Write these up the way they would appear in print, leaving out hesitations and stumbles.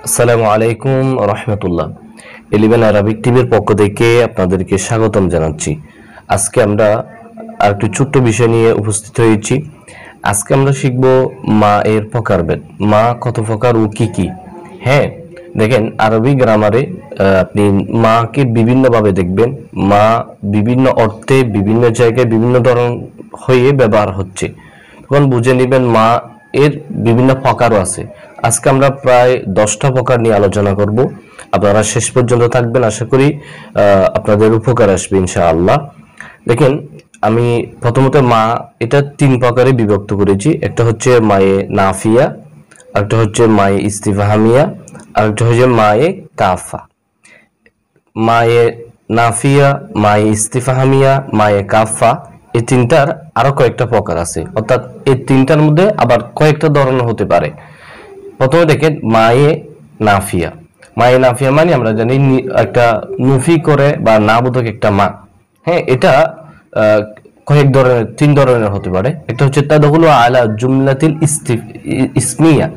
আসসালামু আলাইকুম রহমতুল্লাহ। Eleven Arabic টিভির পক্ষ থেকে আপনাদেরকে স্বাগতম জানাচ্ছি। আজকে আমরা আরেকটি ছোট্ট বিষয় নিয়ে উপস্থিত হয়েছি। আজকে আমরা শিখব মা এর প্রকারভেদ, মা কত প্রকার ও কি কি। হ্যাঁ, দেখেন আরবি গ্রামারে আপনি মাকে বিভিন্নভাবে দেখবেন। মা বিভিন্ন অর্থে বিভিন্ন জায়গায় বিভিন্ন ধরন হয়ে ব্যবহার হচ্ছে, তখন বুঝে নেবেন মা এর বিভিন্ন প্রকারও আছে। আজকে আমরা প্রায় 10টা প্রকার নিয়ে আলোচনা করব। আপনারা শেষ পর্যন্ত থাকবেন, আশা করি আপনাদের উপকার আসবে ইনশাআল্লাহ। দেখেন, আমি প্রথমত মা এটা 3 প্রকারে বিভক্ত করেছি। একটা হচ্ছে মায়ে নাফিয়া, একটা হচ্ছে মায়ে ইস্তিফহামিয়া, আর একটা হচ্ছে মায়ে কাফা। মায়ে নাফিয়া, মায়ে ইস্তিফহামিয়া, মায়ে কাফা, এই তিনটার আরো কয়েকটা প্রকার আছে, অর্থাৎ এই তিনটার মধ্যে আবার কয়েকটা ধরনের হতে পারে। প্রথমে দেখেন মায়ে নাফিয়া। মায়ে নাফিয়া মানে আমরা জানি একটা নফি করে বা না বোধক একটা মা। হ্যাঁ, এটা কয়েক ধরনের, 3 ধরনের হতে পারে। একটা হচ্ছে তাদখুলু আলা জুমলাতিল ইসমিয়া,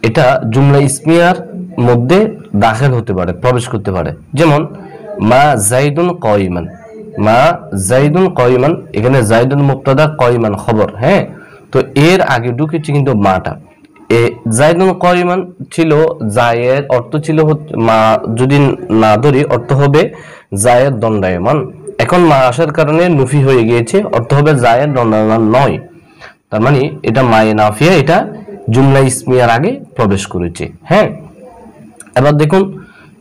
এটা জুমলা ইসমিয়ার মধ্যে দাখিল হতে পারে, প্রবেশ করতে পারে। যেমন মা জাইদুন কাইমান, মা জাইদুন কাইমান, এখানে জাইদুন মুবতাদা, কাইমান খবর। হ্যাঁ, তো এর আগে ঢুকেছে কিন্তু মাটা। জাইদুন কাইমান ছিল, জায়েদ অর্থ ছিল মা, যদি না ধরি অর্থ হবে জায়েদ দণ্ডায়মান। এখন মা আসার কারণে নুফি হয়ে গিয়েছে, অর্থ হবে জায়েদ দণ্ডায়মান নয়। তার মানে এটা মায়ে নাফিয়া, এটা জুমলা ইসমিয়ার আগে প্রবেশ করেছে। হ্যাঁ, এবার দেখুন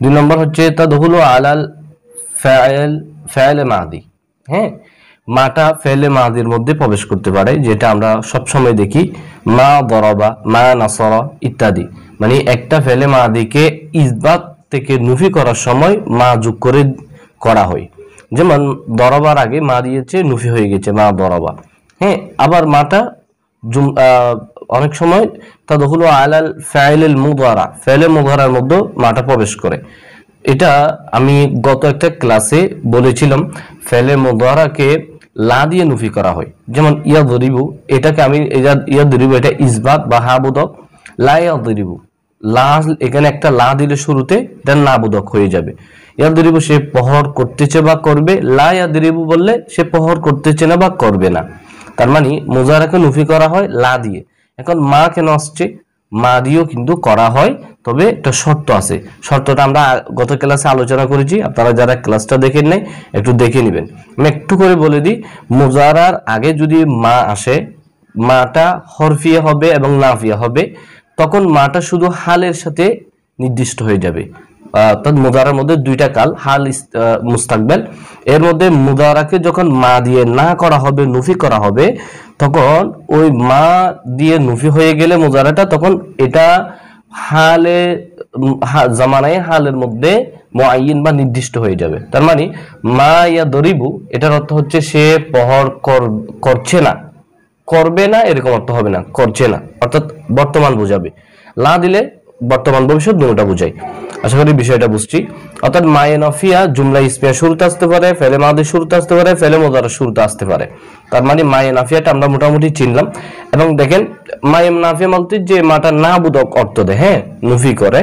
2 নম্বর হচ্ছে তাদখুলু আলাল ফাইল মাদি। হ্যাঁ, মাটা ফেলে মাদির মধ্যে প্রবেশ করতে পারে, যেটা আমরা সব সময় দেখি মা দরাবা, মা নাসরা ইত্যাদি। মানে একটা ফেলে মাদিকে ইসবাত থেকে নুফি করার সময় মা যোগ করে করা হয়। যেমন দরাবার আগে মা দিয়েছে, নুফি হয়ে গেছে মা দরাবা। হ্যাঁ, আবার মাটা অনেক সময় তাদখুলু আলাল ফাইল মুদারা, ফাইল মুদারার মধ্যে মাটা প্রবেশ করে। এটা আমি গত একটা ক্লাসে বলেছিলাম, ফেলে মুদারাকে লা দিয়ে নুফি করা হয়। যেমন ইয়াদরিবু, এটাকে আমি ইয়াদরিবু এটা ইসবাত বা হাবুদক। লা ইয়াদরিবু, লা এখানে একটা লা দিলে শুরুতে এটা না বোধক হয়ে যাবে। ইয়াদরিবু সে প্রহর করতেছে বা করবে, লা ইয়াদরিবু বললে সে প্রহর করতেছে না বা করবে না। তার মানে মুজারাকে নুফি করা হয় লা দিয়ে। এখন মা কেন আসছে? মা দিয়েও কিন্তু করা হয়, তবে একটা শর্ত আছে। শর্তটা আমরা গত ক্লাসে আলোচনা করেছি, আপনারা যারা ক্লাসটা দেখেন নাই একটু দেখে নেবেন। আমি একটু করে বলে দিই, মুজারার আগে যদি মা আসে, মাটা হরফিয়া হবে এবং নাফিয়া হবে, তখন মাটা শুধু হালের সাথে নির্দিষ্ট হয়ে যাবে। অর্থাৎ মুদারার মধ্যে 2টা কাল, হাল মুস্তাকবেল। এর মধ্যে মুদারাকে যখন মা দিয়ে না করা হবে, নুফি করা হবে, তখন ওই মা দিয়ে নুফি হয়ে গেলে মুদারাটা, তখন এটা হালে জামানায় হালের মধ্যে মুআয়্যিন বা নির্দিষ্ট হয়ে যাবে। তার মানে মা ইয়া দরিবু, এটার অর্থ হচ্ছে সে প্রহর করছে না, করবে না, এরকম অর্থ হবে না, করছে না, অর্থাৎ বর্তমান বোঝাবে। লা দিলে বর্তমান ভবিষ্যৎ দুটোটা বোঝায়। আশা করি বিষয়টা বুঝছি। অর্থাৎ মায়ে নাফিয়া জুমলা ইসমিয়া শুরুতে আসতে পারে, ফেলে মাদি শুরুতে আসতে পারে, ফেলে মুদারা শুরুতে আসতে পারে। তার মানে মায়ে নাফিয়াটা আমরা মোটামুটি চিনলাম। এবং দেখেন মায়ে নাফিয়া বলতে যে মাটা না বোধক অর্থ দেয়, হ্যাঁ, নুফি করে।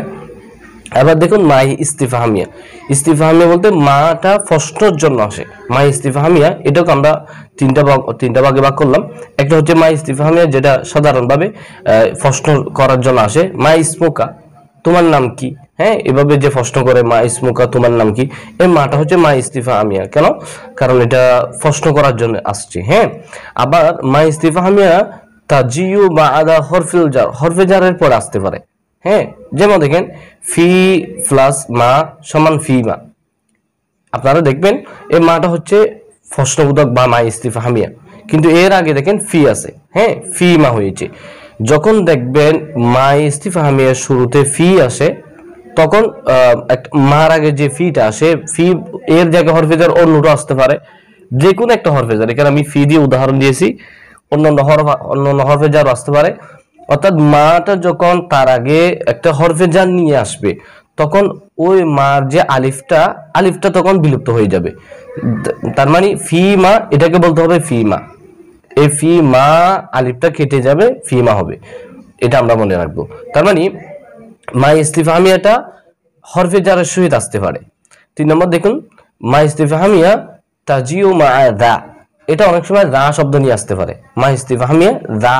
এবার দেখুন মাই ইস্তিফহামিয়া। ইস্তিফহামিয়া বলতে মাটা প্রশ্নের জন্য আসে। মাই ইস্তিফহামিয়া এটাকে আমরা তিনটা ভাগে ভাগ করলাম। একটা হচ্ছে মাই ইস্তিফহামিয়া, যেটা সাধারণভাবে প্রশ্ন করার জন্য আসে। মাই ইসমুকা, তোমার নাম কি? হ্যাঁ, এভাবে যে প্রশ্ন করে মা ইসমুকা, তোমার নাম কি, এই মাটা হচ্ছে মা ইস্তিফহামিয়া। কেন? কারণ এটা প্রশ্ন করার জন্য আসছে। হ্যাঁ, আবার মা ইস্তিফহামিয়া তাজিউ বা আদা হরফিল জার, হরফে জারের পর আসতে পারে। হ্যাঁ, যেমন দেখেন ফি প্লাস মা সমান ফি মা, আপনারা দেখবেন এই মাটা হচ্ছে প্রশ্নবোধক বা মা ইস্তিফহামিয়া, কিন্তু এর আগে দেখেন ফি আছে। হ্যাঁ, ফি মা হয়েছে। যখন দেখবেন মা ইস্তিফহামিয়ার শুরুতে ফি আসে, তখন মার আগে যে ফিটা আসে, ফি এর জায়গায় হরফেজার অন্যটা আসতে পারে, যে কোনো একটা হরফেজার। এখানে আমি ফি দিয়ে উদাহরণ দিয়েছি, অন্য হরফেজার আসতে পারে। অর্থাৎ মাটা যখন তার আগে একটা হরফেজার নিয়ে আসবে, তখন ওই মার যে আলিফটা তখন বিলুপ্ত হয়ে যাবে। তার মানে ফি মা, এটাকে বলতে হবে ফি মা। এই ফি মা আলিফটা কেটে যাবে, ফি মা হবে। এটা আমরা মনে রাখবো। তার মানে মা ইস্তিফহামিয়াটা হরফে জারের সহিত আসতে পারে। 3 নম্বর দেখুন, মা ইস্তিফহামিয়া তাজিউ মা দা, এটা অনেক সময় দা শব্দ নিয়ে আসতে পারে। মা ইস্তিফহামিয়া দা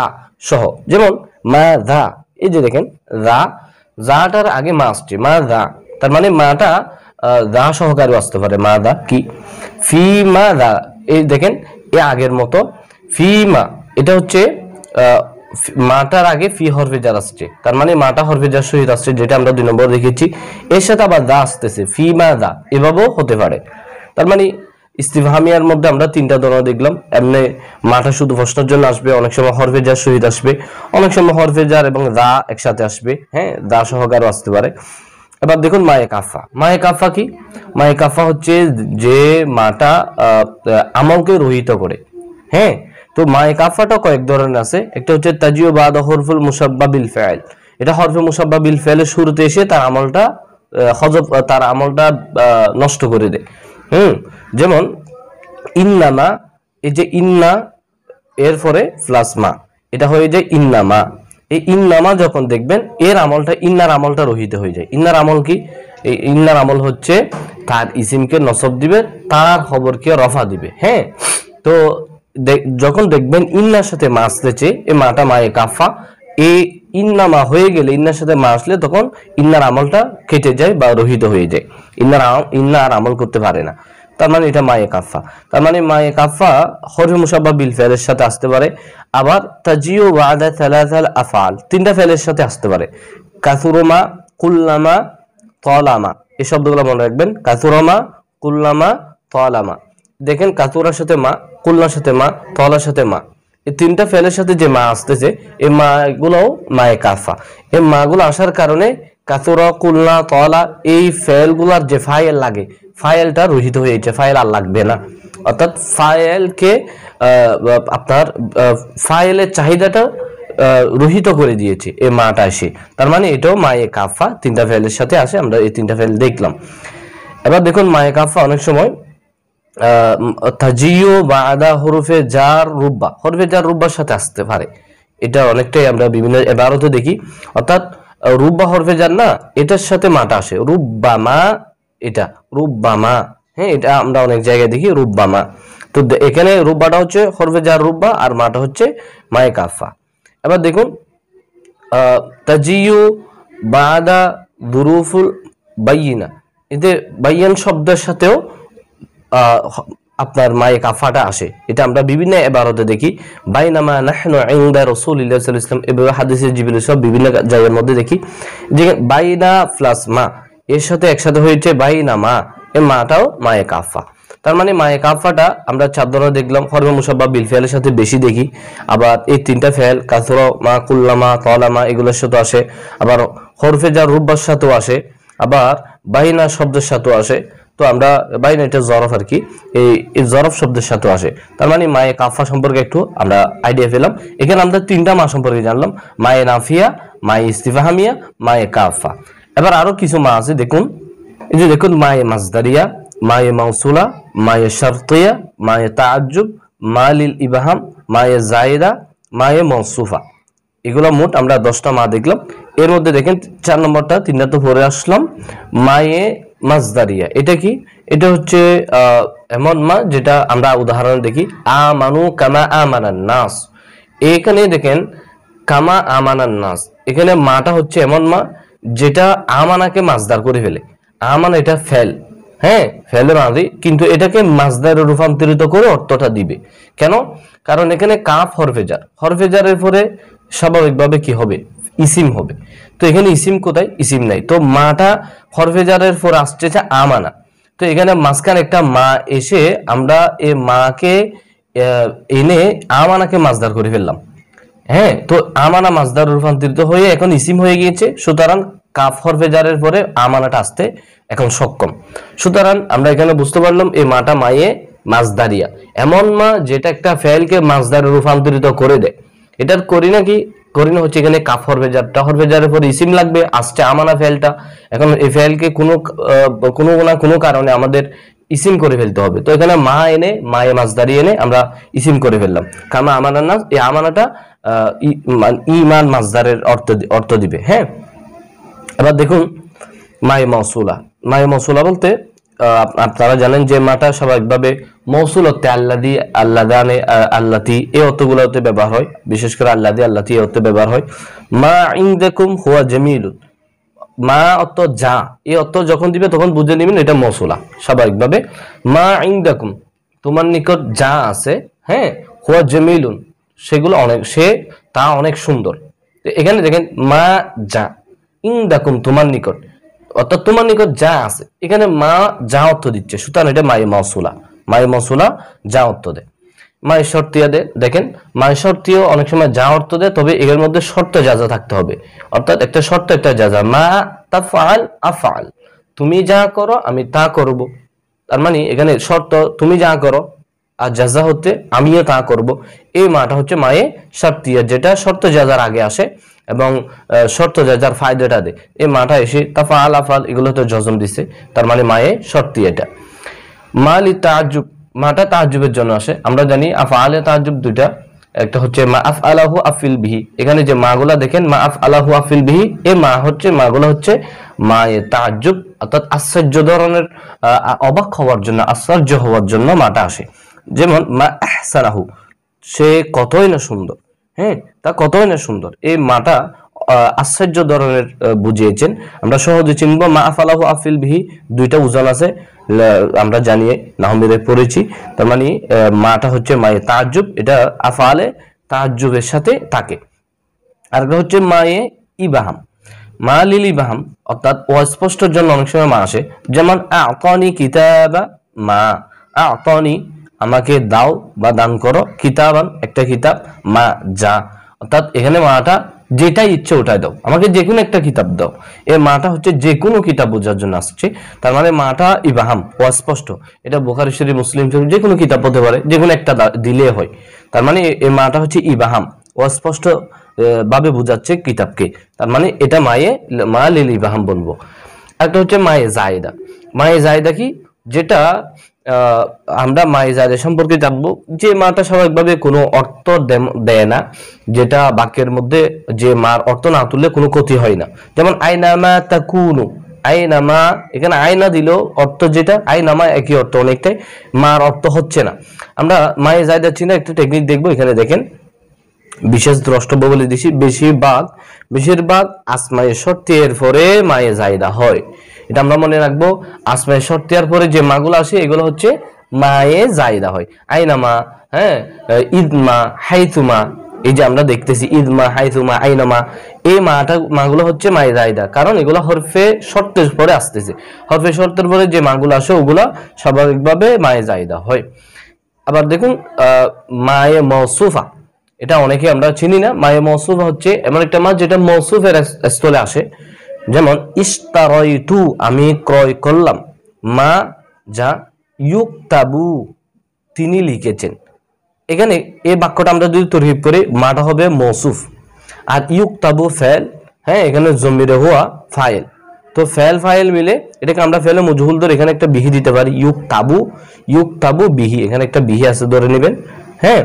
সহ, যেমন মা দা, এই যে দেখেন দা, জাটার আগে মা আসছে, মা দা, তার মানে মাটা দা সহকারে আসতে পারে। মা দা কি, ফি মা দা, এই দেখেন এ আগের মতো ফি মা, এটা হচ্ছে মাটার আগে ফি হরফে জার আসছে, তার মানে মাটা হরফে জার সহিত আসছে, যেটা আমরা 2 নম্বর দেখেছি। এর সাথে আবার দা আসতেছে, ফি মা দা, এভাবেও হতে পারে। তার মানে ইস্তিফহামিয়ার মধ্যে আমরা 3টা ধরন দেখলাম। এমনি মাটা শুধু প্রশ্নের জন্য আসবে, অনেক সময় হরফে জার সহিত আসবে, অনেক সময় হরফে জার এবং দা একসাথে আসবে, হ্যাঁ, দা সহকারও আসতে পারে। এবার দেখুন মায়ে কাফা। মায়ে কাফা কি, মায়ে কাফা হচ্ছে যে মাটা আমলকে রহিত করে, হ্যাঁ। তো মায়ে কাফাটা কয়েক ধরনের আছে। একটা হচ্ছে তাজিউ বাদা হরফুল মুসাব্বা বিল ফাইল, এটা হরফে মুসাব্বা বিল ফাইলের শুরুতে এসে তার আমলটা তার আমলটা নষ্ট করে দেয়। যেমন ইন্নামা, এই যে ইন্না এরপরে প্লাস মা, এটা হয়ে যায় ইন্নামা। এই ইন্নামা যখন দেখবেন এর আমলটা, ইন্নার আমলটা রহিত হয়ে যায়। ইন্নার আমল কি, এই ইন্নার আমল হচ্ছে তার ইসিমকে নসব দিবে, তার খবরকে রফা দিবে, হ্যাঁ। তো যখন দেখবেন ইন্নার সাথে মা আসতেছে, এই মাটা মায়ে কাফা, এই ইন্নামা হয়ে গেলে, ইন্নার সাথে মা আসলে তখন ইন্নার আমলটা কেটে যায় বা রহিত হয়ে যায়, ইন্নার আমল করতে পারে না। তার মানে এটা মায়ে কাফা। তার মানে মায়ে কাফা হরফে মুসাব্বা বিল ফেলের সাথে আসতে পারে। আবার তাজিউ বাদা সালাসাল আফআল, 3টা ফেলের সাথে আসতে পারে। কাসুরমা, কুল্লামা, তলামা, এই শব্দগুলো মনে রাখবেন। কাসুরমা, কুল্লামা, তলামা, দেখেন কাসুরার সাথে মা, কুল্লার সাথে মা, তলার সাথে মা, এই 3টা ফেলের সাথে যে মা আসতেছে, এই মা গুলোও মায়ে কাফা। এই মা গুলো আসার কারণে কাসুরা, কুল্লা, তলা, এই ফেলগুলার যে ফাইল লাগে, ফাইলটা রহিত হয়েছে, ফাইল আর লাগবে না। অর্থাৎ ফাইলকে আপনার ফাইলের চাহিদাটা রহিত করে দিয়েছে এই মাটা এসে। তার মানে এটাও মায়ে কাফা, 3টা ফেলের সাথে আসে। আমরা এই 3টা ফেল দেখলাম। এবার দেখুন মায়ে কাফা অনেক সময় তাজিউ বাদা হরফে জার রুব্বা, হরফে জার রুব্বার সাথে আসতে পারে। এটা অনেকটাই আমরা বিভিন্ন ইবারতে দেখি। অর্থাৎ রুব্বা হরফে জার না, এটার সাথে মাটা আসে, রুব্বামা, এটা রুব্বামা, হ্যাঁ, এটা আমরা অনেক জায়গায় দেখি রুব্বামা। তো এখানে রুব্বাটা হচ্ছে হরফে জার রুব্বা, আর মাটা হচ্ছে মায়ে কাফা। এবার দেখুন তাজিউ বাদা দুরুফুল বাইয়িনা, এতে বাইয়ান শব্দের সাথেও আপনার মায়ে কাফাটা আসে। এটা আমরা বিভিন্ন ইবারতে দেখি। বাইনামা নাহনু ইনদা রাসূলিল্লাহ সাল্লাল্লাহু আলাইহি ওয়াসাল্লাম, এভাবে হাদিসে জিবরিল সব বিভিন্ন জায়গার মধ্যে দেখি যে বাইনা প্লাস মা এর সাথে একসাথে হয়েছে বাইনামা, এই মাটাও মায়ে কাফা। তার মানে মায়ে কাফাটা আমরা 4 ধরনের দেখলাম। হরফে মুসাব্বা বিল ফেলের সাথে বেশি দেখি। আবার এই 3টা ফেল কাসরা, মা, কুল্লামা, তলামা এগুলোর সাথে আসে। আবার হরফে জার রুব্বার সাথেও আসে। আবার বাইনা শব্দের সাথেও আসে। তো আমরা বাইনা, এটা জরফ আর কি, এই জরফ শব্দের সাথে আসে। তার মানে মায়ে কাফা সম্পর্কে একটু আমরা আইডিয়া পেলাম। এখানে আমরা 3টা মা সম্পর্কে জানলাম, মায়ে নাফিয়া, মায়ে ইস্তিফহামিয়া, মায়ে কাফা। এবার আরো কিছু মা আছে দেখুন। এই যে দেখুন মায়ে মাজদারিয়া, মায়ে মাউসুলা, মায়ে শারতিয়া, মায়ে তাআজ্জুব, মালিল ইবহাম, মায়ে জায়দা, মায়ে মওসুফা। এগুলো মোট আমরা 10টা মা দেখলাম। এর মধ্যে দেখেন 4 নম্বরটা, 3টা তো পরে আসলাম, মায়ে মাজদারিয়া। এটা কি, এটা হচ্ছে এমন মা যেটা আমরা উদাহরণ দেখি, আমানু কামা আমানান নাস। এখানে দেখেন কামা আমানান নাস, এখানে মাটা হচ্ছে এমন মা যেটা আমানাকে মাজদার করে ফেলে। আমানা এটা ফেল, হ্যাঁ, ফেলে মাদি, কিন্তু এটাকে মাজদারে রূপান্তরিত করে অর্থটা দিবে। কেন? কারণ এখানে কাফ হরফে জার, হরফে জারের পরে স্বাভাবিকভাবে কি হবে, ইসিম হবে। তো এখানে ইসিম কোথায়? ইসিম নাই। তো মাটা হরফে জারের পর আসছে আমানা। তো এখানে মাঝখানে একটা মা এসে আমরা এই মাকে এনে আমানাকে মাজদার করে ফেললাম, হ্যাঁ। তো আমানা মাজদার রূপান্তরিত হয়ে এখন ইসিম হয়ে গিয়েছে। সুতরাং কাফ হরফে জারের পরে আমানাটা আসতে এখন সক্ষম। সুতরাং আমরা এখানে বুঝতে পারলাম এই মাটা মায়ে মাজদারিয়া, এমন মা যেটা একটা ফেলকে মাজদারে রূপান্তরিত করে দেয়। এটার করিনা কি? করিনা হচ্ছে এখানে কাফ হরফে জারটা, হরফে জারের পরে ইসিম লাগবে, আসছে আমানা ফেলটা। এখন এই ফেলকে কোনো না কোনো কারণে আমাদের ইসিম করে ফেলতে হবে। তো এখানে মা এনে, মায়ে মাজদারি এনে আমরা ইসিম করে ফেললাম। কামা আমানা নাস, এই আমানাটা ইমান মাজদারের অর্থ দিবে, হ্যাঁ। এবার দেখুন মায়ে মৌসুলা। মায়ে মৌসুলা বলতে আপনারা জানেন যে মাটা স্বাভাবিকভাবে মৌসুল হতে আল্লাদি, আল্লাদানে, আল্লাতি এই অর্থগুলোতে ব্যবহার হয়, বিশেষ করে আল্লাদি আল্লাতি এই অর্থে ব্যবহার হয়। মা ইনদাকুম হুয়া জামিলুন, মা অর্থ যা, এই অর্থ যখন দিবে তখন বুঝে নেবেন এটা মৌসুলা স্বাভাবিকভাবে। মা ইনদাকুম তোমার নিকট যা আছে, হ্যাঁ, হুয়া জামিলুন সেগুলো অনেক, সে তা অনেক সুন্দর। এখানে দেখেন মা যা, ইনদাকুম তোমার নিকট, অর্থাৎ তোমার নিকট যা আছে, এখানে মা যা অর্থ দিচ্ছে, সুতরাং এটা মায়ে মৌসুলা। মায়ে মৌসুলা যা অর্থ দেয়। মায়ে শর্তিয়া দেয়, দেখেন মায়ে শর্তীয় অনেক সময় যা অর্থ দেয়, তবে এর মধ্যে শর্ত যাজা থাকতে হবে, অর্থাৎ একটা শর্ত একটা যাজা। মা তাফআল আফআল, তুমি যা করো আমি তা করব। তার মানে এখানে শর্ত তুমি যা করো, আর যাজা হতে আমিও তা করব। এই মাটা হচ্ছে মায়ে শর্তিয়া, যেটা শর্ত যাজার আগে আসে এবং শর্ত যাজার ফায়দাটা দেয়। এই মাটা এসে তাফআল আফআল এগুলো তো জজম দিছে, তার মানে মায়ে শর্তিয়া এটা। মালি তাআজ্জুব, মাটা তাআজ্জুবের জন্য আসে। আমরা জানি আফআলে তাআজ্জুব দুইটা, একটা হচ্ছে মা আফআলাহু আফিল বিহি, এখানে যে মাগুলা দেখেন মা আফআলাহু আফিল বিহি, এই মা হচ্ছে মাগুলা হচ্ছে মায়ে তাআজ্জুব, অর্থাৎ আশ্চর্য ধরনের অবাক হওয়ার জন্য, আশ্চর্য হওয়ার জন্য মাটা আসে। যেমন মা আহসানাহু, সে কতই না সুন্দর, হ্যাঁ, তা কতই না সুন্দর, এই মাটা আশ্চর্য ধরনের বুঝিয়েছেন। আমরা সহজে চিনব মা আফআলাহু আফিল বিহি, দুইটা উজান আছে, আমরা জানিয়ে নাহমিরে পড়েছি। তার মানে মাটা হচ্ছে মায়ে তাআজ্জুব, এটা আফআলে তাআজ্জুবের সাথে থাকে। আর একটা হচ্ছে মায়ে ইবাহাম, মা লিল ইবাহাম, অর্থাৎ অস্পষ্টর জন্য অনেক সময় মা আসে। যেমন আতানি কিতাবা, মা আতানি আমাকে দাও বা দান করো, কিতাবান একটা কিতাব, মা যা, অর্থাৎ এখানে মাটা যেটাই ইচ্ছে ওটাই দাও, আমাকে যে কোনো একটা কিতাব দাও। এই মাটা হচ্ছে যে কোনো কিতাব বোঝার জন্য আসছে, তার মানে মাটা ইবাহাম অস্পষ্ট। এটা বুখারী শরীফ, মুসলিম শরীফ যে কোনো কিতাব হতে পারে, যে কোনো একটা দিলে হয়। তার মানে এই মাটা হচ্ছে ইবাহাম, অস্পষ্ট ভাবে বোঝাচ্ছে কিতাবকে, তার মানে এটা মায়ে মা লিল ইবাহাম বলবো। একটা হচ্ছে মায়ে জায়দা। মায়ে জায়দা কি, যেটা আমরা মায়ে জায়দা সম্পর্কে জানবো, যে মাটা স্বাভাবিকভাবে কোনো অর্থ দেয় না, যেটা বাক্যের মধ্যে যে মার অর্থ না তুললে কোনো ক্ষতি হয় না। যেমন আইনামা তাকুনু, আইনামা, এখানে আয়না দিল অর্থ যেটা, আইনামা একই অর্থ অনেকটাই, মার অর্থ হচ্ছে না। আমরা মায়ে জায়দা চিনা একটা টেকনিক দেখবো। এখানে দেখেন বিশেষ দ্রষ্টব্য বলে দিছি, বেশিরভাগ আসমায়ে শর্তের পরে মায়ে জায়দা হয়, এটা আমরা মনে রাখবো। আসমায়ে শর্তের পরে যে মাগুলো আসে এগুলো হচ্ছে মায়ে জায়দা হয়। আইনামা, হ্যাঁ, ইদমা, হাইতুমা, এই যে আমরা দেখতেছি ইদমা, হাইতুমা, আইনামা, এই মাগুলো হচ্ছে মায়ে জায়দা, কারণ এগুলো হরফে শর্তের পরে আসতেছে। হরফে শর্তের পরে যে মাগুলো আসে ওগুলা স্বাভাবিকভাবে মায়ে জায়দা হয়। আবার দেখুন মায়ে মৌসুফা, এটা অনেকে আমরা চিনি না। মায়ে মৌসুফা হচ্ছে এমন একটা মাছ যেটা মৌসুফের স্থলে আসে। যেমন ইশতারাইতু, আমি ক্রয় করলাম, মা যা, ইউকতাবু তিনি লিখেছেন। এখানে এই বাক্যটা আমরা যদি তরহিব করি, মাটা হবে মৌসুফ আর ইউকতাবু ফেল, হ্যাঁ, এখানে জমিরে হুয়া ফাইল। তো ফেল ফাইল মিলে এটাকে আমরা ফেলে মজহুল ধরে এখানে একটা বিহি দিতে পারি, ইউকতাবু বিহি, এখানে একটা বিহি আছে ধরে নেবেন, হ্যাঁ।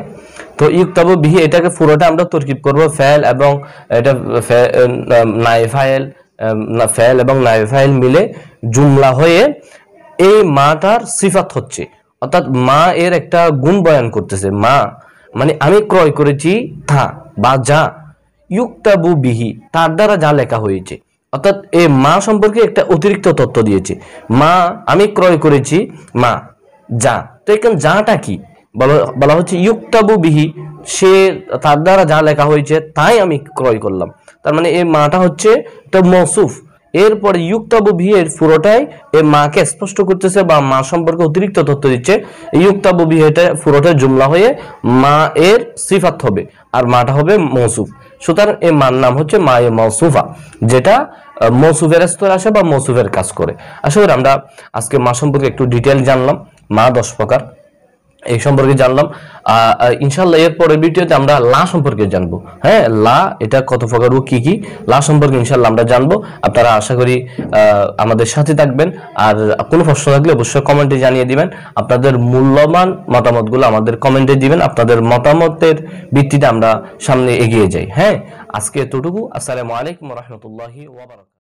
তো ইউকতাবু বিহি, এটাকে পুরোটা আমরা তরকিব করব, ফেল এবং এটা নায়ে ফাইল, ফেল এবং নায়ে ফাইল মিলে জুমলা হয়ে এই মাটার সিফাত হচ্ছে, অর্থাৎ মা এর একটা গুণ বয়ান করতেছে। মা মানে আমি ক্রয় করেছি তা বা যা, ইউকতাবু বিহি তার দ্বারা যা লেখা হয়েছে, অর্থাৎ এই মা সম্পর্কে একটা অতিরিক্ত তথ্য দিয়েছে। মা আমি ক্রয় করেছি, মা যা, তো এখানে যাটা কি বলা হচ্ছে ইউকতাবু বিহি, সে তার দ্বারা যা লেখা হয়েছে তাই আমি ক্রয় করলাম। তার মানে এই মাটা হচ্ছে একটা মৌসুফ, এরপরে ইউকতাবু বিহি এর পুরোটাই এই মাকে স্পষ্ট করতেছে বা মা সম্পর্কে অতিরিক্ত তথ্য দিচ্ছে। ইউকতাবু বিহি এটা পুরোটাই জুমলা হয়ে মা এর সিফাত হবে আর মাটা হবে মৌসুফ। সুতরাং এই মার নাম হচ্ছে মায়ে মৌসুফা, যেটা মৌসুফের স্তরে আসে বা মৌসুফের কাজ করে। আসলে আমরা আজকে মা সম্পর্কে একটু ডিটেইল জানলাম, মা 10 প্রকার এই সম্পর্কে জানলাম। ইনশাআল্লাহ এর পরের ভিডিওতে আমরা লা সম্পর্কে জানবো। হ্যাঁ, লা এটা কত প্রকার ও কি কি, লা সম্পর্কে ইনশাআল্লাহ আমরা জানবো। আপনারা আশা করি আমাদের সাথে থাকবেন। আর কোনো প্রশ্ন থাকলে অবশ্যই কমেন্টে জানিয়ে দিবেন। আপনাদের মূল্যবান মতামতগুলো আমাদের কমেন্টে দিবেন। আপনাদের মতামতের ভিত্তিতে আমরা সামনে এগিয়ে যাই। হ্যাঁ, আজকে এতটুকু। আসসালামু আলাইকুম ওয়া রাহমাতুল্লাহি ওয়া বারাকাতুহু।